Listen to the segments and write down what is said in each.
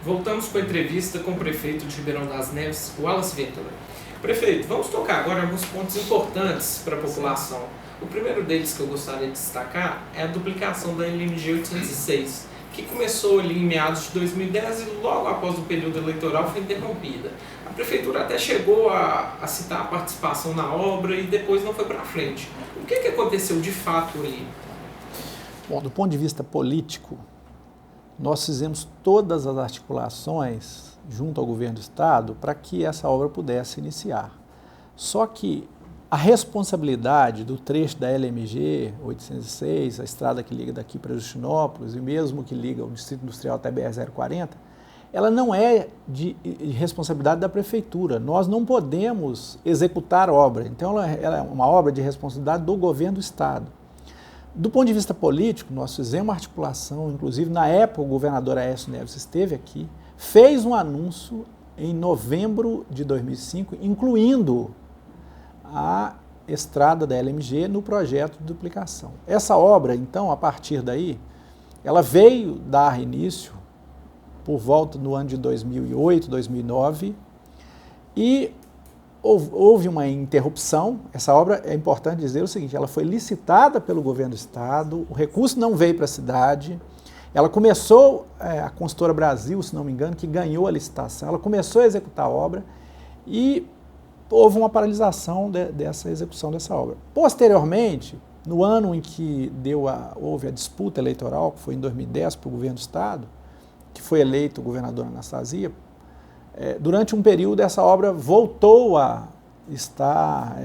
Voltamos com a entrevista com o prefeito de Ribeirão das Neves, Wallace Ventura. Prefeito, vamos tocar agora alguns pontos importantes para a população. O primeiro deles que eu gostaria de destacar é a duplicação da LMG 806, que começou ali em meados de 2010 e logo após o período eleitoral foi interrompida. A prefeitura até chegou a citar a participação na obra e depois não foi para frente. O que aconteceu de fato ali? Bom, do ponto de vista político, nós fizemos todas as articulações junto ao governo do estado para que essa obra pudesse iniciar. Só que a responsabilidade do trecho da LMG 806, a estrada que liga daqui para Justinópolis e mesmo que liga o Distrito Industrial até BR-040, ela não é de responsabilidade da prefeitura. Nós não podemos executar obra. Então, ela é uma obra de responsabilidade do governo do estado. Do ponto de vista político, nós fizemos uma articulação, inclusive na época o governador Aécio Neves esteve aqui, fez um anúncio em novembro de 2005, incluindo a estrada da LMG no projeto de duplicação. Essa obra, então, a partir daí, ela veio dar início por volta no ano de 2008, 2009, e houve uma interrupção. Essa obra, é importante dizer o seguinte, ela foi licitada pelo governo do estado, o recurso não veio para a cidade, ela começou, a Consultora Brasil, se não me engano, que ganhou a licitação, ela começou a executar a obra e houve uma paralisação dessa execução dessa obra. Posteriormente, no ano em que houve a disputa eleitoral, que foi em 2010 para o governo do estado, que foi eleito o governador Anastasia, durante um período essa obra voltou a estar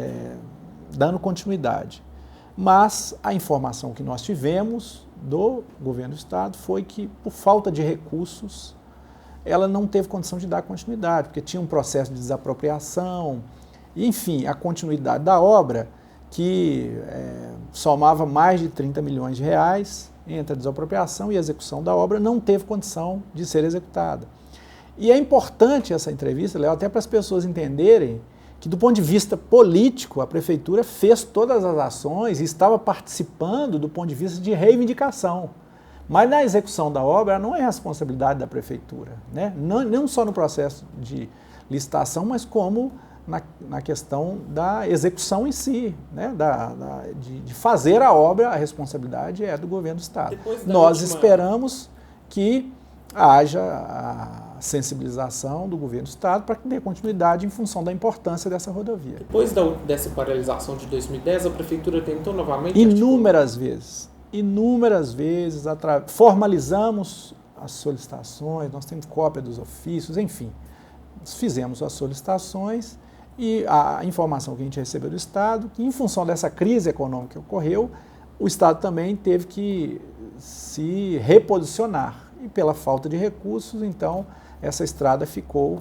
dando continuidade. Mas a informação que nós tivemos do governo do estado foi que, por falta de recursos, ela não teve condição de dar continuidade, porque tinha um processo de desapropriação, enfim, a continuidade da obra, que somava mais de 30 milhões de reais entre a desapropriação e a execução da obra, não teve condição de ser executada. E é importante essa entrevista, Léo, até para as pessoas entenderem que, do ponto de vista político, a prefeitura fez todas as ações e estava participando do ponto de vista de reivindicação. Mas na execução da obra não é responsabilidade da prefeitura, né? Não só no processo de licitação, mas como na questão da execução em si, né? De fazer a obra, a responsabilidade é do governo do estado. Nós esperamos que haja a sensibilização do governo do estado para que dê continuidade em função da importância dessa rodovia. Depois dessa paralisação de 2010, a prefeitura tentou novamente... Inúmeras vezes, formalizamos as solicitações, nós temos cópia dos ofícios, enfim, fizemos as solicitações e a informação que a gente recebeu do estado, que em função dessa crise econômica que ocorreu, o estado também teve que se reposicionar. E pela falta de recursos, então, essa estrada ficou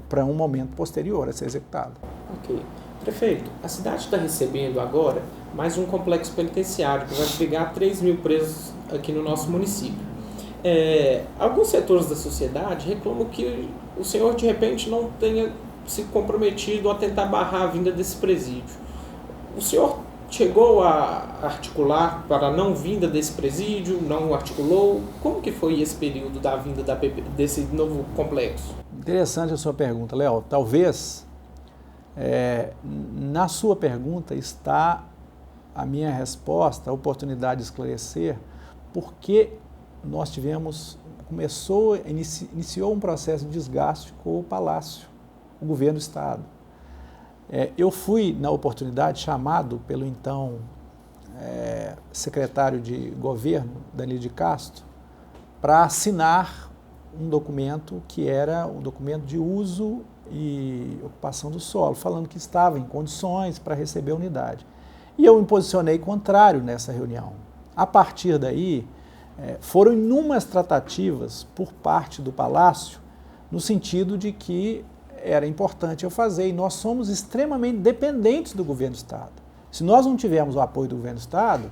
para um momento posterior a ser executada. Ok. Prefeito, a cidade está recebendo agora mais um complexo penitenciário que vai abrigar 3 mil presos aqui no nosso município. Alguns setores da sociedade reclamam que o senhor, de repente, não tenha se comprometido a tentar barrar a vinda desse presídio. O senhor chegou a articular para a não vinda desse presídio, não articulou? Como que foi esse período da vinda desse novo complexo? Interessante a sua pergunta, Léo. Talvez na sua pergunta está a minha resposta, a oportunidade de esclarecer porque nós iniciou um processo de desgaste com o Palácio, o governo do estado. Eu fui, na oportunidade, chamado pelo então secretário de governo, Danilo de Castro, para assinar um documento que era um documento de uso e ocupação do solo, falando que estava em condições para receber a unidade. E eu me posicionei contrário nessa reunião. A partir daí, foram inúmeras tratativas por parte do Palácio, no sentido de que era importante eu fazer, e nós somos extremamente dependentes do governo do estado. Se nós não tivermos o apoio do governo do estado,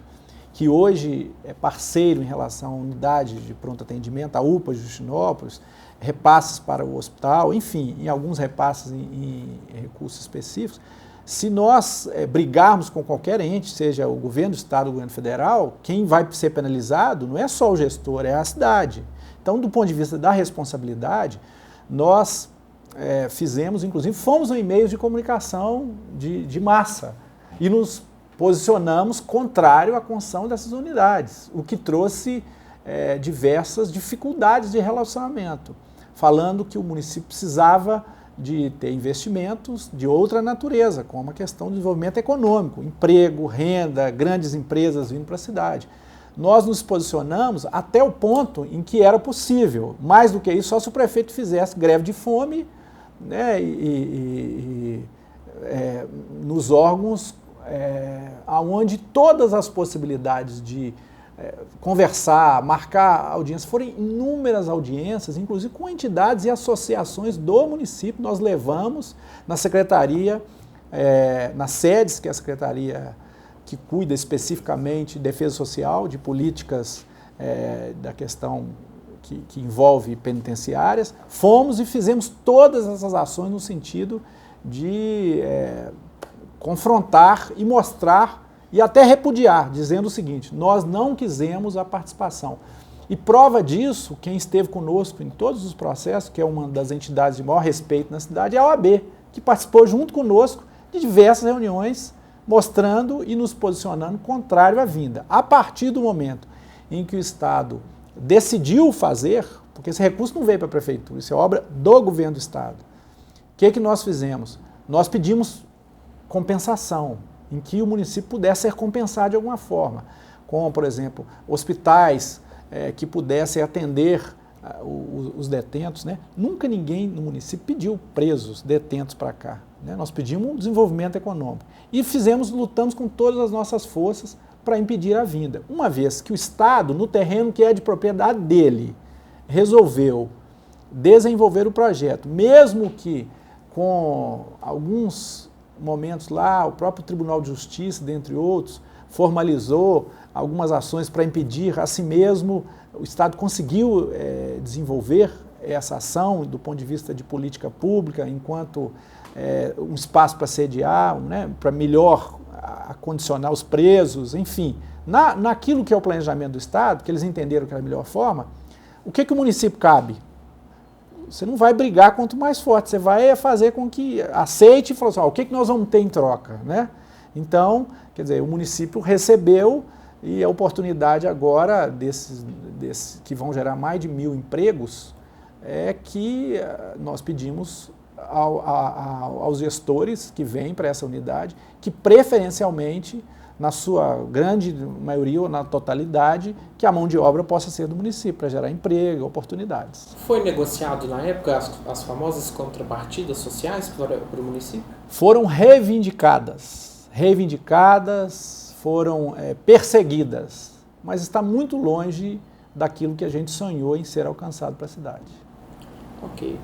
que hoje é parceiro em relação à unidade de pronto atendimento, a UPA de Justinópolis, repasses para o hospital, enfim, em alguns repasses em recursos específicos, se nós brigarmos com qualquer ente, seja o governo do estado ou o governo federal, quem vai ser penalizado não é só o gestor, é a cidade. Então, do ponto de vista da responsabilidade, nós fizemos, inclusive, fomos em meios de comunicação de massa e nos posicionamos contrário à construção dessas unidades, o que trouxe diversas dificuldades de relacionamento, falando que o município precisava de ter investimentos de outra natureza, como a questão do desenvolvimento econômico, emprego, renda, grandes empresas vindo para a cidade. Nós nos posicionamos até o ponto em que era possível. Mais do que isso, só se o prefeito fizesse greve de fome, né, nos órgãos onde todas as possibilidades de conversar, marcar audiência, foram inúmeras audiências, inclusive com entidades e associações do município, nós levamos na secretaria, nas sedes, que é a secretaria que cuida especificamente de defesa social, de políticas da questão que envolve penitenciárias, fomos e fizemos todas essas ações no sentido de confrontar e mostrar e até repudiar, dizendo o seguinte: nós não quisemos a participação. E prova disso, quem esteve conosco em todos os processos, que é uma das entidades de maior respeito na cidade, é a OAB, que participou junto conosco de diversas reuniões, mostrando e nos posicionando contrário à vinda. A partir do momento em que o Estado decidiu fazer, porque esse recurso não veio para a Prefeitura, isso é obra do governo do Estado, o que nós fizemos? Nós pedimos compensação, em que o município pudesse ser compensado de alguma forma, como, por exemplo, hospitais que pudessem atender os detentos, né? Nunca ninguém no município pediu presos, detentos para cá, né? Nós pedimos um desenvolvimento econômico e lutamos com todas as nossas forças para impedir a vinda. Uma vez que o Estado, no terreno que é de propriedade dele, resolveu desenvolver o projeto, mesmo que com alguns momentos lá, o próprio Tribunal de Justiça, dentre outros, formalizou algumas ações para impedir, assim mesmo, o Estado conseguiu desenvolver essa ação do ponto de vista de política pública, enquanto um espaço para sediar, né, para melhor acondicionar os presos, enfim. Naquilo que é o planejamento do Estado, que eles entenderam que era a melhor forma, o que o município cabe? Você não vai brigar contra o mais forte, você vai fazer com que aceite e falar assim, o que nós vamos ter em troca, né? Então, quer dizer, o município recebeu e a oportunidade agora desses que vão gerar mais de 1.000 empregos é que nós pedimos aos gestores que vêm para essa unidade que preferencialmente, na sua grande maioria ou na totalidade, que a mão de obra possa ser do município, para gerar emprego, oportunidades. Foi negociado na época as famosas contrapartidas sociais para o município? Foram reivindicadas, foram perseguidas, mas está muito longe daquilo que a gente sonhou em ser alcançado para a cidade. Ok.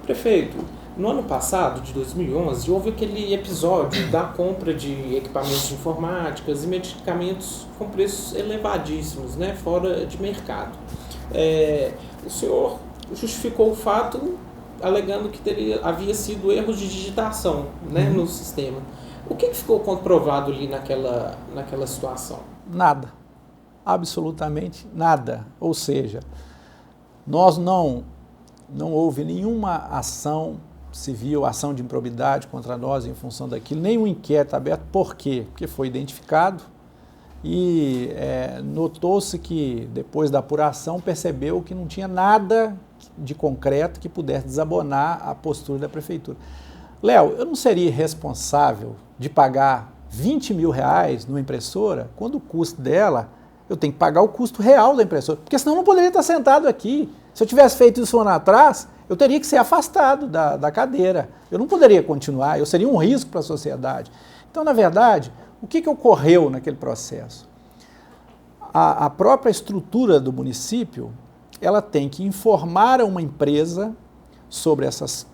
Prefeito, no ano passado, de 2011, houve aquele episódio da compra de equipamentos de informática e medicamentos com preços elevadíssimos, né, fora de mercado. O senhor justificou o fato alegando que havia sido erros de digitação, né, no sistema. O que ficou comprovado ali naquela situação? Nada. Absolutamente nada. Ou seja, nós não houve nenhuma ação civil, ação de improbidade contra nós em função daquilo, nenhum inquérito aberto. Por quê? Porque foi identificado e notou-se que, depois da apuração, percebeu que não tinha nada de concreto que pudesse desabonar a postura da Prefeitura. Léo, eu não seria responsável de pagar R$20.000 numa impressora, quando o custo dela, eu tenho que pagar o custo real da impressora, porque senão eu não poderia estar sentado aqui. Se eu tivesse feito isso um ano atrás, eu teria que ser afastado da cadeira. Eu não poderia continuar, eu seria um risco para a sociedade. Então, na verdade, o que ocorreu naquele processo? A própria estrutura do município, ela tem que informar a uma empresa sobre essas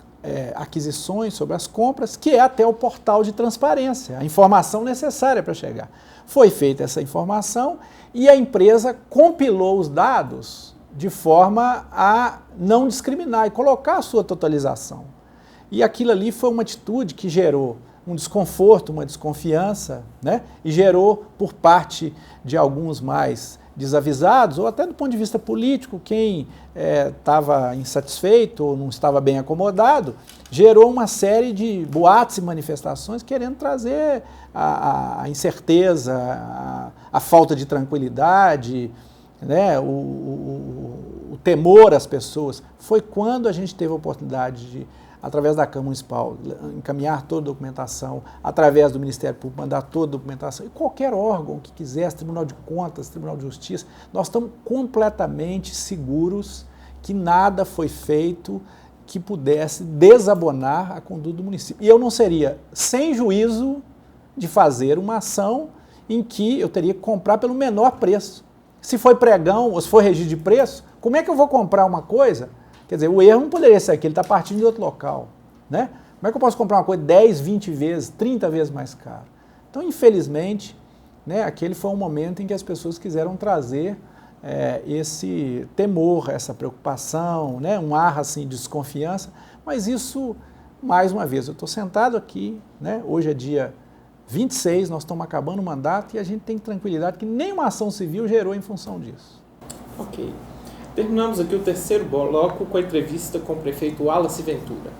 aquisições, sobre as compras, que é até o portal de transparência, a informação necessária para chegar. Foi feita essa informação e a empresa compilou os dados de forma a não discriminar e colocar a sua totalização. E aquilo ali foi uma atitude que gerou um desconforto, uma desconfiança, né? E gerou, por parte de alguns mais desavisados, ou até do ponto de vista político, quem estava insatisfeito ou não estava bem acomodado, gerou uma série de boatos e manifestações querendo trazer a incerteza, a falta de tranquilidade, né, o temor às pessoas. Foi quando a gente teve a oportunidade de, através da Câmara Municipal, encaminhar toda a documentação, através do Ministério Público, mandar toda a documentação, e qualquer órgão que quisesse, Tribunal de Contas, Tribunal de Justiça, nós estamos completamente seguros que nada foi feito que pudesse desabonar a conduta do município. E eu não seria sem juízo de fazer uma ação em que eu teria que comprar pelo menor preço. Se foi pregão ou se foi registro de preço, como é que eu vou comprar uma coisa? Quer dizer, o erro não poderia ser aqui, ele está partindo de outro local, né? Como é que eu posso comprar uma coisa 10, 20 vezes, 30 vezes mais cara? Então, infelizmente, né, aquele foi um momento em que as pessoas quiseram trazer esse temor, essa preocupação, né, um ar assim, de desconfiança, mas isso, mais uma vez, eu estou sentado aqui, né, hoje é dia 26, nós estamos acabando o mandato e a gente tem tranquilidade que nenhuma ação civil gerou em função disso. Ok. Terminamos aqui o terceiro bloco com a entrevista com o prefeito Wallace Ventura.